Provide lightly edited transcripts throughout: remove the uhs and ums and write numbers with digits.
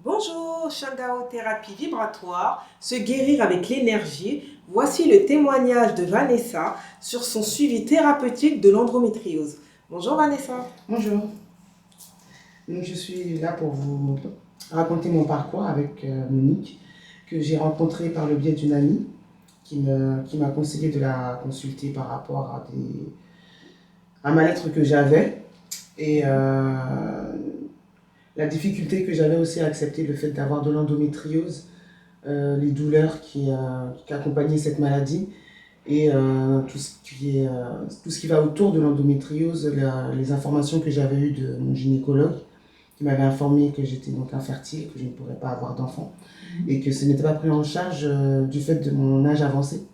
Bonjour, Shandao thérapie vibratoire, se guérir avec l'énergie. Voici le témoignage de Vanessa sur son suivi thérapeutique de l'endométriose. Bonjour Vanessa. Bonjour. Donc, je suis là pour vous raconter mon parcours avec Monique, que j'ai rencontrée par le biais d'une amie qui m'a conseillé de la consulter par rapport à un mal-être que j'avais et la difficulté que j'avais aussi à accepter le fait d'avoir de l'endométriose, les douleurs qui accompagnaient cette maladie et tout ce qui va autour de l'endométriose, les informations que j'avais eues de mon gynécologue qui m'avait informé que j'étais donc infertile, que je ne pourrais pas avoir d'enfant et que ce n'était pas pris en charge du fait de mon âge avancé.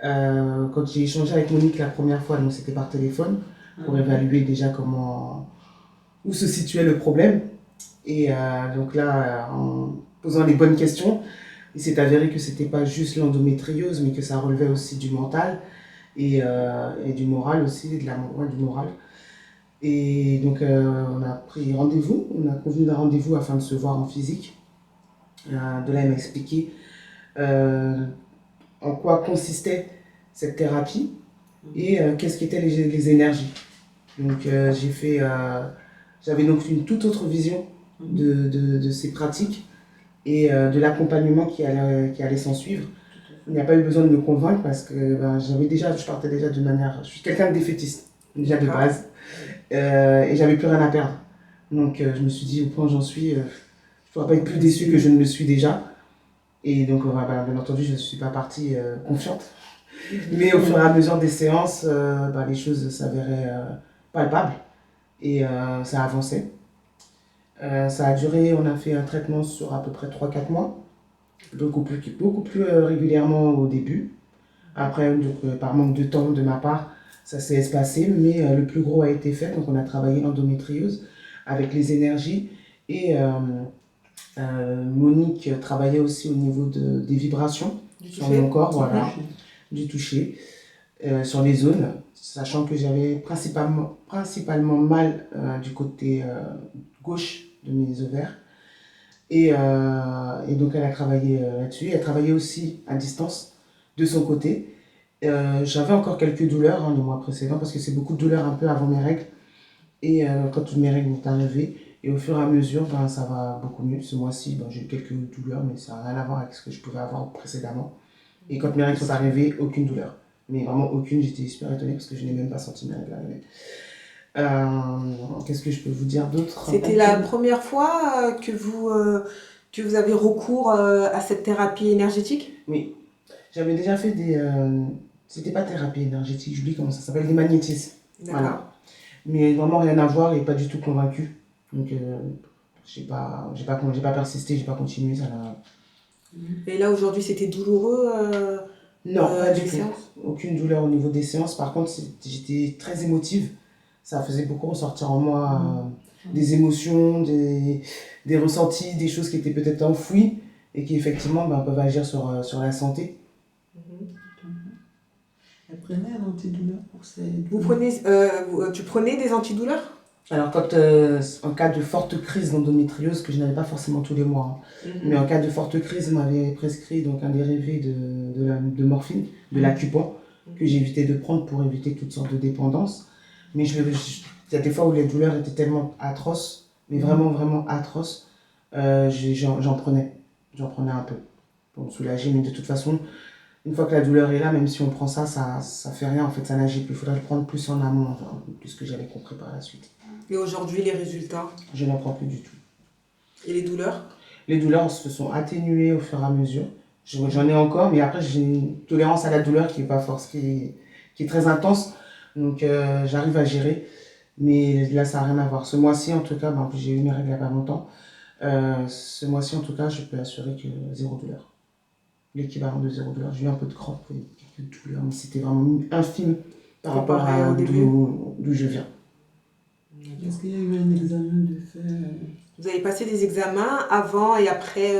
Quand j'ai échangé avec Monique la première fois, donc c'était par téléphone, pour évaluer déjà où se situait le problème. Et donc là, en posant les bonnes questions, il s'est avéré que c'était pas juste l'endométriose, mais que ça relevait aussi du mental et du moral aussi, du moral. Et donc on a pris rendez-vous, on a convenu d'un rendez-vous afin de se voir en physique. De là, elle m'a expliqué en quoi consistait cette thérapie et qu'est-ce qu'étaient les énergies. Donc j'avais donc une toute autre vision de ces pratiques et de l'accompagnement qui allait s'en suivre. Il n'y a pas eu besoin de me convaincre parce que je partais déjà de manière... Je suis quelqu'un de défaitiste, déjà de base, et j'avais plus rien à perdre. Donc je me suis dit, au point où j'en suis, je ne pourrais pas être plus déçu que je ne le suis déjà. Et donc, bien entendu, je ne suis pas partie confiante. Mais au fur et à mesure des séances, les choses s'avéraient palpables et ça avançait. Ça a duré, on a fait un traitement sur à peu près 3-4 mois, beaucoup plus régulièrement au début. Après, par manque de temps de ma part, ça s'est espacé, mais le plus gros a été fait. Donc on a travaillé l'endométriose avec les énergies et Monique travaillait aussi au niveau des vibrations sur mon corps, voilà, du toucher, sur les zones, sachant que j'avais principalement mal du côté gauche de mes ovaires. Et donc elle a travaillé là-dessus. Elle travaillait aussi à distance de son côté. J'avais encore quelques douleurs les mois précédents parce que c'est beaucoup de douleurs un peu avant mes règles. Et quand mes règles sont arrivées, et au fur et à mesure, ça va beaucoup mieux. Ce mois-ci, j'ai eu quelques douleurs, mais ça n'a rien à voir avec ce que je pouvais avoir précédemment. Et quand mes règles sont arrivées, aucune douleur. Mais vraiment aucune, j'étais super étonnée parce que je n'ai même pas senti mes règles arriver. Qu'est-ce que je peux vous dire d'autre? C'était la première fois que vous avez recours à cette thérapie énergétique? Oui. J'avais déjà fait c'était pas thérapie énergétique, j'oublie comment ça s'appelle, des magnétismes. Voilà. Mais vraiment rien à voir et pas du tout convaincu. Donc j'ai pas persisté, j'ai pas continué. Et là aujourd'hui c'était douloureux non, pas du tout. Aucune douleur au niveau des séances. Par contre, j'étais très émotive. Ça faisait beaucoup ressortir en moi des émotions, des ressentis, des choses qui étaient peut-être enfouies et qui effectivement peuvent agir sur la santé. Elle prenait un antidouleur pour ces... Tu prenais des antidouleurs? Alors, en cas de forte crise d'endométriose, que je n'avais pas forcément tous les mois, mais en cas de forte crise, on m'avait prescrit donc, un dérivé de morphine, de l'Acupan, que j'évitais de prendre pour éviter toutes sortes de dépendances. Mais il y a des fois où les douleurs étaient tellement atroces, mais vraiment, vraiment atroces, j'en prenais un peu pour me soulager. Mais de toute façon, une fois que la douleur est là, même si on prend ça fait rien, en fait, ça n'agit plus. Il faudrait le prendre plus en amont, plus que j'avais compris par la suite. Et aujourd'hui, les résultats? Je n'en prends plus du tout. Et les douleurs? Les douleurs se sont atténuées au fur et à mesure. J'en ai encore, mais après, j'ai une tolérance à la douleur qui est pas force, qui est très intense. Donc, j'arrive à gérer. Mais là, ça n'a rien à voir. Ce mois-ci, en tout cas, en plus, j'ai eu mes règles il n'y a pas longtemps. Ce mois-ci, en tout cas, je peux assurer que zéro douleur. L'équivalent de zéro douleur. J'ai eu un peu de crampe et quelques douleurs, mais c'était vraiment infime par rapport à d'où je viens. Est-ce qu'il y a eu un examen de fait? Vous avez passé des examens avant et après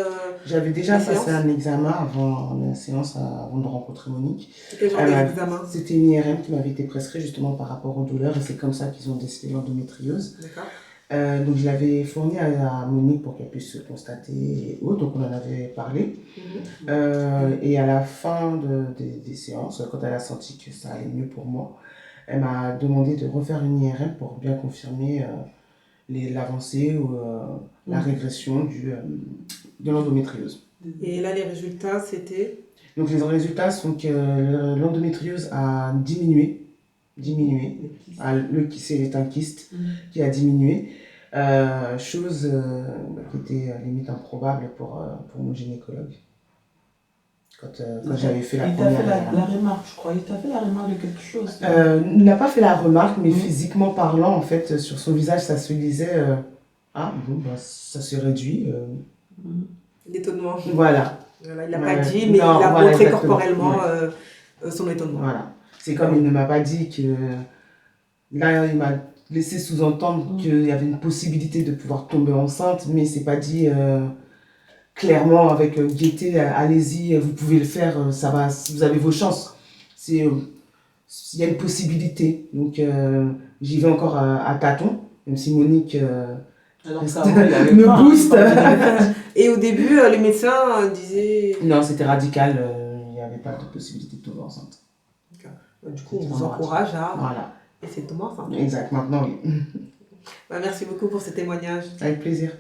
J'avais déjà passé un examen avant la séance, avant de rencontrer Monique. Quel genre d'examen? C'était une IRM qui m'avait été prescrite justement par rapport aux douleurs et c'est comme ça qu'ils ont décelé l'endométriose. D'accord. Donc je l'avais fourni à Monique pour qu'elle puisse constater et autres, donc on en avait parlé. Et à la fin des séances, quand elle a senti que ça allait mieux pour moi, elle m'a demandé de refaire une IRM pour bien confirmer l'avancée ou la régression de l'endométriose. Et là, les résultats, c'était... Donc les résultats sont que l'endométriose a diminué. C'est un kyste qui a diminué. Chose qui était limite improbable pour mon gynécologue. Quand j'avais fait la première... Il t'a fait la remarque, je crois. Il t'a fait la remarque de quelque chose. Il n'a pas fait la remarque, mais physiquement parlant, en fait, sur son visage, ça se lisait... Ah, bon, bah, ça se réduit. L'étonnement. Voilà. Voilà, il l'a pas dit, mais non, il a montré exactement. Corporellement son étonnement. Voilà. C'est comme il ne m'a pas dit que... Là, il m'a laissé sous-entendre qu'il y avait une possibilité de pouvoir tomber enceinte, mais c'est pas dit clairement avec gaieté, allez-y, vous pouvez le faire, ça va, vous avez vos chances. Il y a une possibilité. Donc, j'y vais encore à tâtons, même si Monique me booste. Et au début, le médecin disait... Non, c'était radical, il n'y avait pas de possibilité de tomber enceinte. Du coup, on vous encourage à... Voilà. Et c'est Thomas, enfin. Exact, maintenant oui. Merci beaucoup pour ce témoignage. Avec plaisir.